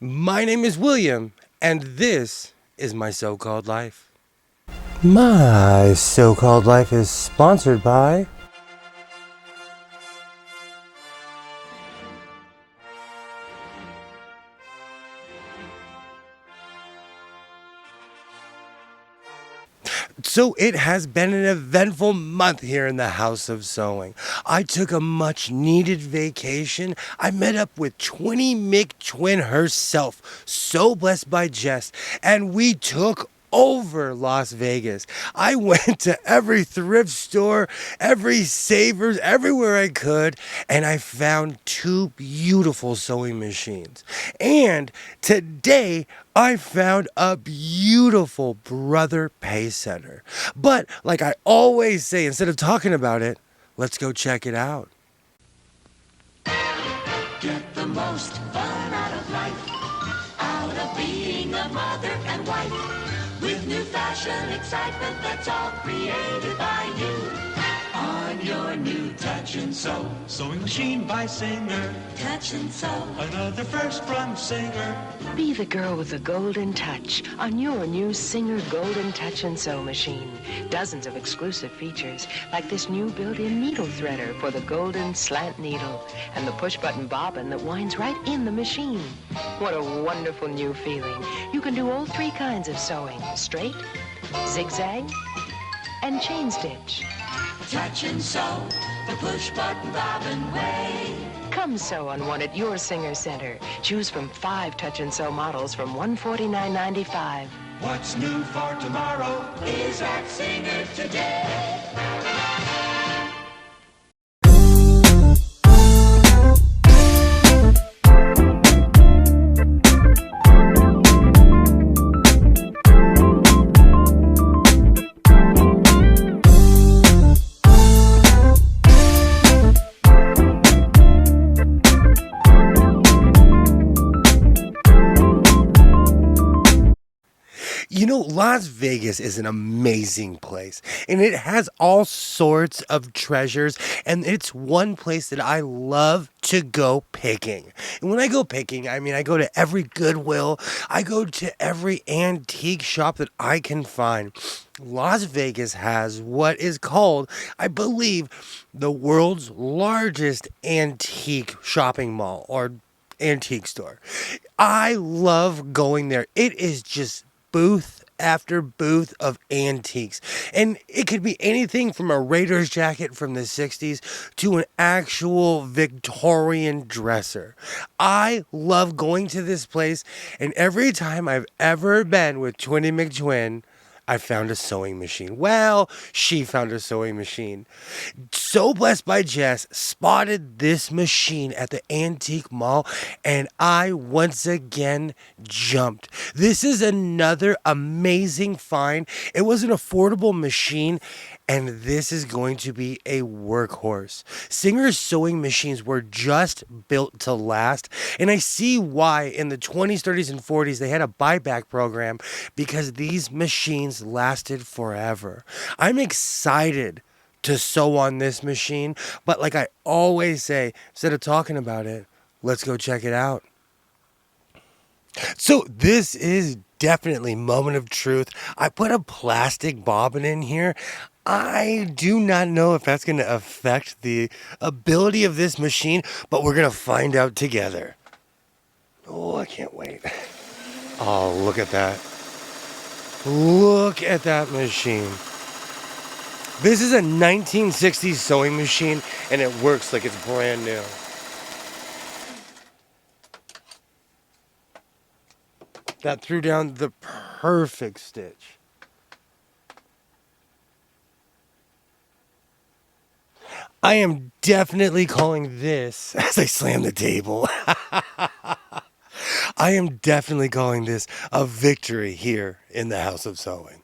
My name is William, and this is my so-called life. My so-called life is sponsored by So it has been an eventful month here in the House of Sewing. I took a much needed vacation. I met up with Twinnie McTwin herself, so blessed by Jess, and we took over Las Vegas. I went to every thrift store, every Savers, everywhere I could, and I found two beautiful sewing machines. And today I found a beautiful Brother Pacesetter. But like I always say, instead of talking about it, let's go check it out. Get the most fun out of life, out of being a mother and wife. With new fashion excitement that's all created by you. On your new Touch and Sew Sewing machine by Singer. Touch and Sew. Another first from Singer. Be the girl with the golden touch on your new Singer Golden Touch and Sew machine. Dozens of exclusive features, like this new built-in needle threader for the golden slant needle, and the push-button bobbin that winds right in the machine. What a wonderful new feeling. You can do all three kinds of sewing: straight, zigzag, and chain stitch. Touch and Sew, the push-button bobbin way. Come sew on one at your Singer Center. Choose from 5 Touch and Sew models from $149.95. What's new for tomorrow Is at Singer today. You know, Las Vegas is an amazing place, and it has all sorts of treasures, and it's one place that I love to go picking. And when I go picking, I mean, I go to every Goodwill, I go to every antique shop that I can find. Las Vegas has what is called, I believe, the world's largest antique shopping mall or antique store. I love going there. It is just booth after booth of antiques. And it could be anything from a Raiders jacket from the 60s to an actual Victorian dresser. I love going to this place, and every time I've ever been with Twinnie McTwin, I found a sewing machine. Well, she found a sewing machine. So blessed by Jess, spotted this machine at the antique mall, and I once again jumped. This is another amazing find. It was an affordable machine, and this is going to be a workhorse. Singer's sewing machines were just built to last, and I see why in the 20s, 30s, and 40s they had a buyback program, because these machines lasted forever. I'm excited to sew on this machine, but like I always say, instead of talking about it, let's go check it out. So this is definitely moment of truth. I put a plastic bobbin in here. I do not know if that's going to affect the ability of this machine, but we're going to find out together. Oh, I can't wait. Oh, look at that. Look at that machine. This is a 1960s sewing machine, and it works like it's brand new. That threw down the perfect stitch. I am definitely calling this, as I slam the table, I am definitely calling this a victory here in the House of Sewing.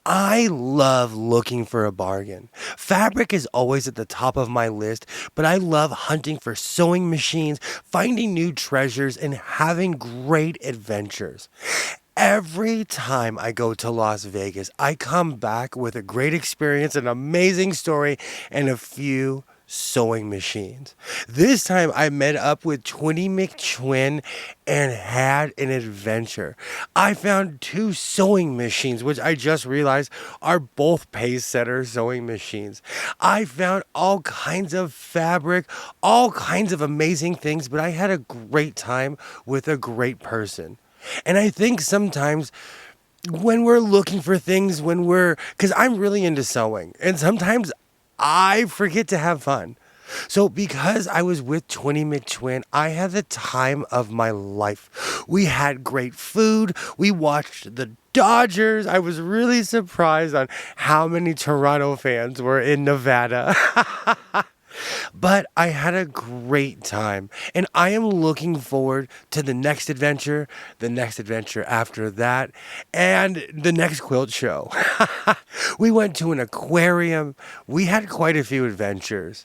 I love looking for a bargain. Fabric is always at the top of my list, but I love hunting for sewing machines, finding new treasures, and having great adventures. Every time I go to Las Vegas, I come back with a great experience, an amazing story, and a few sewing machines. This time I met up with Twinny McTwin and had an adventure. I found two sewing machines, which I just realized are both Pacesetter sewing machines. I found all kinds of fabric, all kinds of amazing things, but I had a great time with a great person. And I think sometimes when we're looking for things, because I'm really into sewing, and sometimes I forget to have fun. So because I was with Twinny McTwin, I had the time of my life. We had great food. We watched the Dodgers. I was really surprised on how many Toronto fans were in Nevada. But I had a great time, and I am looking forward to the next adventure after that, and the next quilt show. We went to an aquarium. We had quite a few adventures.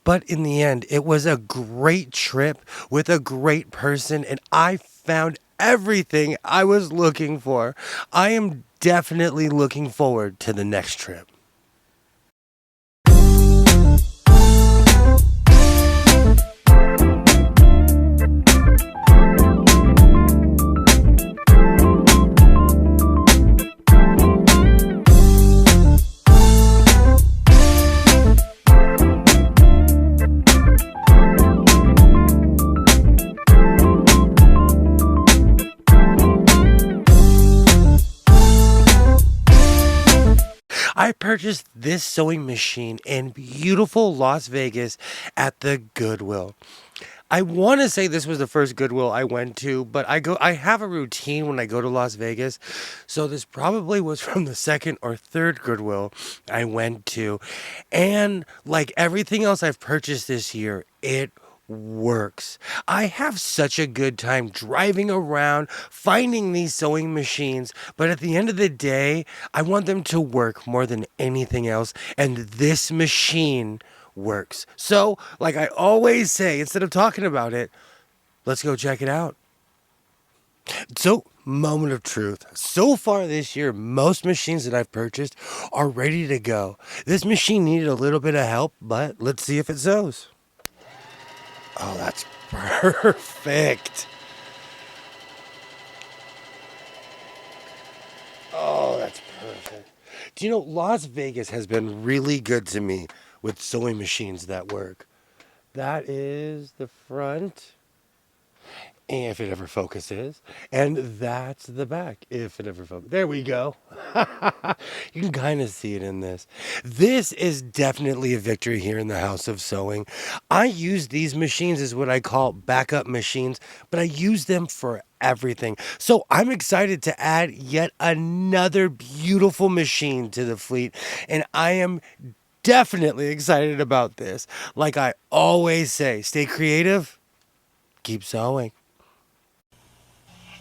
But in the end, it was a great trip with a great person, and I found everything I was looking for. I am definitely looking forward to the next trip. I purchased this sewing machine in beautiful Las Vegas at the Goodwill. I want to say this was the first Goodwill I went to, but I have a routine when I go to Las Vegas. So this probably was from the second or third Goodwill I went to. And like everything else I've purchased this year, it works. I have such a good time driving around, finding these sewing machines, but at the end of the day, I want them to work more than anything else, and this machine works. So, like I always say, instead of talking about it, let's go check it out. So, moment of truth. So far this year, most machines that I've purchased are ready to go. This machine needed a little bit of help, but let's see if it sews. Oh, that's perfect. Oh, that's perfect. Do you know, Las Vegas has been really good to me with sewing machines that work. That is the front, if it ever focuses, and that's the back, if it ever focuses. There we go. You can kind of see it in this. This is definitely a victory here in the House of Sewing. I use these machines as what I call backup machines, but I use them for everything. So I'm excited to add yet another beautiful machine to the fleet, and I am definitely excited about this. Like I always say, stay creative, keep sewing.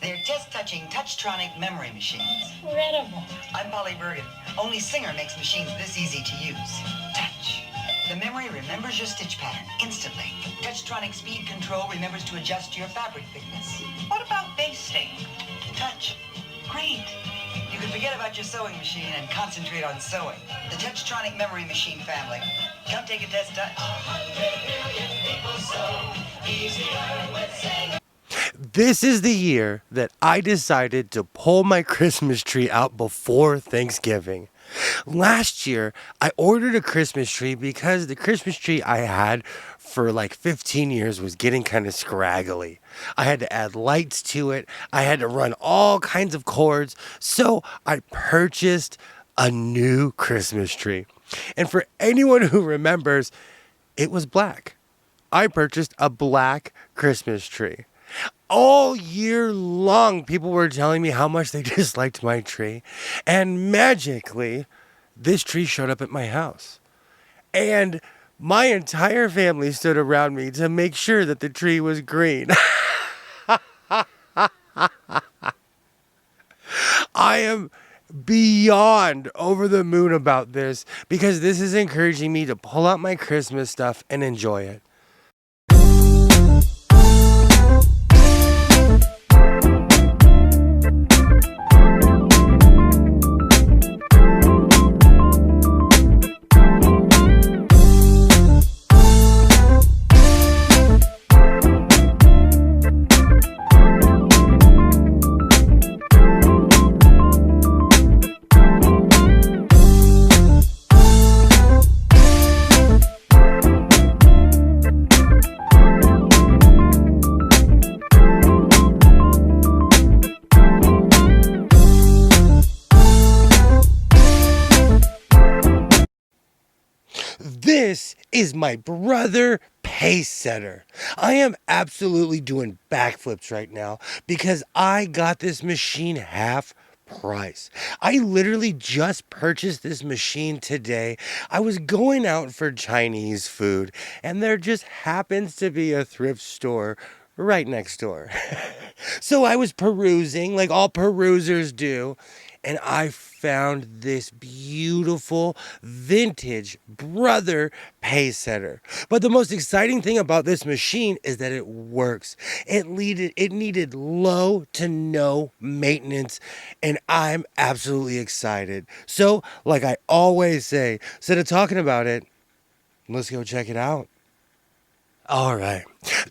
They're just-touching Touchtronic memory machines. Incredible. I'm Polly Bergen. Only Singer makes machines this easy to use. Touch. The memory remembers your stitch pattern instantly. Touchtronic speed control remembers to adjust your fabric thickness. What about basting? Touch. Great. You can forget about your sewing machine and concentrate on sewing. The Touchtronic memory machine family. Come take a test, Touch. This is the year that I decided to pull my Christmas tree out before Thanksgiving. Last year, I ordered a Christmas tree because the Christmas tree I had for like 15 years was getting kind of scraggly. I had to add lights to it. I had to run all kinds of cords. So I purchased a new Christmas tree. And for anyone who remembers, it was black. I purchased a black Christmas tree. All year long, people were telling me how much they disliked my tree. And magically, this tree showed up at my house. And my entire family stood around me to make sure that the tree was green. I am beyond over the moon about this because this is encouraging me to pull out my Christmas stuff and enjoy it. This is my Brother Pacesetter. I am absolutely doing backflips right now because I got this machine half price. I literally just purchased this machine today. I was going out for Chinese food and there just happens to be a thrift store right next door. So I was perusing like all perusers do, and I found this beautiful vintage Brother Pacesetter. But the most exciting thing about this machine is that it works. It needed low to no maintenance, and I'm absolutely excited. So, like I always say, instead of talking about it, let's go check it out. All right.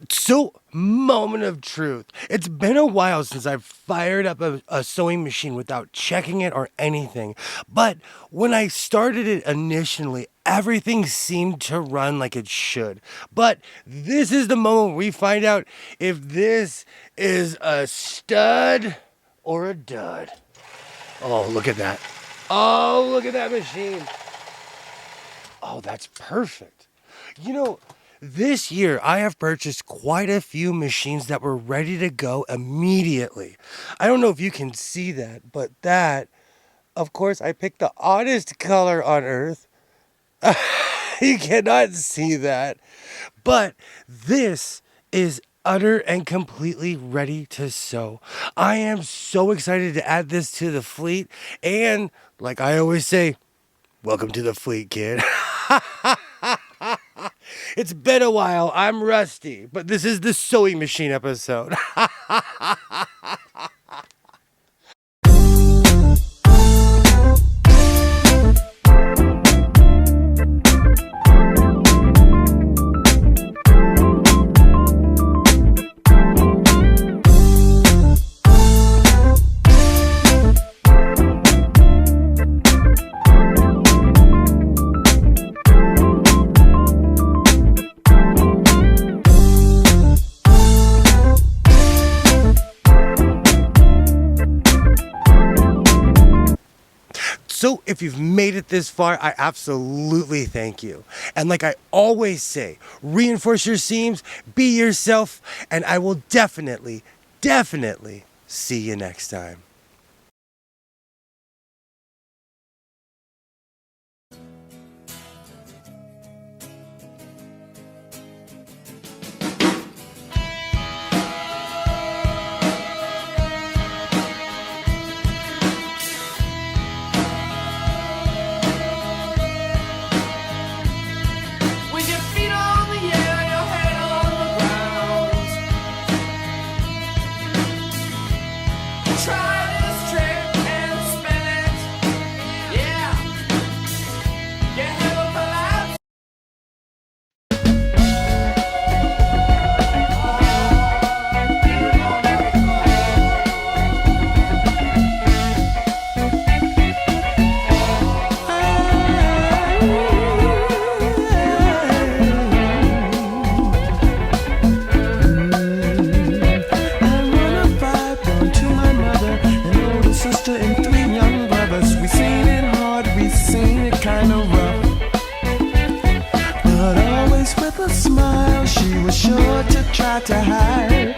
So, moment of truth. It's been a while since I've fired up a sewing machine without checking it or anything. But when I started it initially, everything seemed to run like it should. But this is the moment we find out if this is a stud or a dud. Oh, look at that. Oh, look at that machine. Oh, that's perfect. You know, this year, I have purchased quite a few machines that were ready to go immediately. I don't know if you can see that, but that, of course, I picked the oddest color on earth. You cannot see that. But this is utter and completely ready to sew. I am so excited to add this to the fleet. And like I always say, welcome to the fleet, kid. It's been a while. I'm rusty, but this is the sewing machine episode. So if you've made it this far, I absolutely thank you. And like I always say, reinforce your seams, be yourself, and I will definitely see you next time. With your feet on the air, your head on the ground. Try this trick and spin it. Yeah. Get hella collapse. I wanna fight going to my mother, an older sister, and 3 young brothers. We seen it hard, we seen it kinda rough, but always with a smile. She was sure to try to hide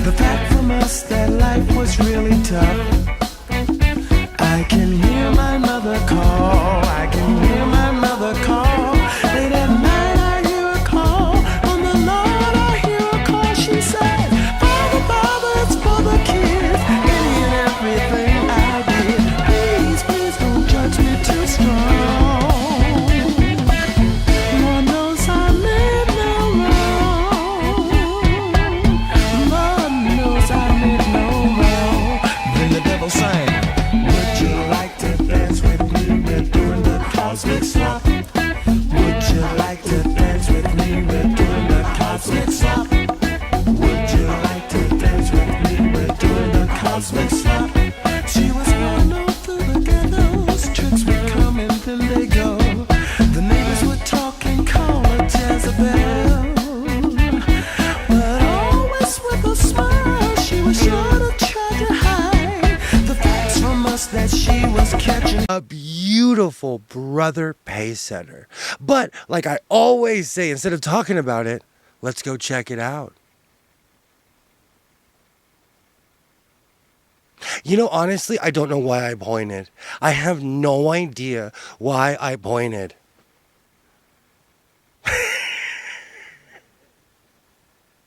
the fact from us that life was really tough. I can hear my mother call, I can hear my mother call. Late at night I hear a call, on the Lord I hear a call. She said, Father, Father, it's for the kids. Any and everything I did, cosmic slop. Would you like to dance with me? We're doing the cosmic slop. Would you like to dance with me? We're doing the cosmic slop. She was known through the ghettos. Tricks would come and then they go. The neighbors would talk and call her Jezebel. But always with a smile, she was sure to try to hide the facts from us that she was catching. A beautiful Brother Pacesetter. But like I always say, instead of talking about it, let's go check it out. You know, honestly, I don't know why I pointed. I have no idea why I pointed.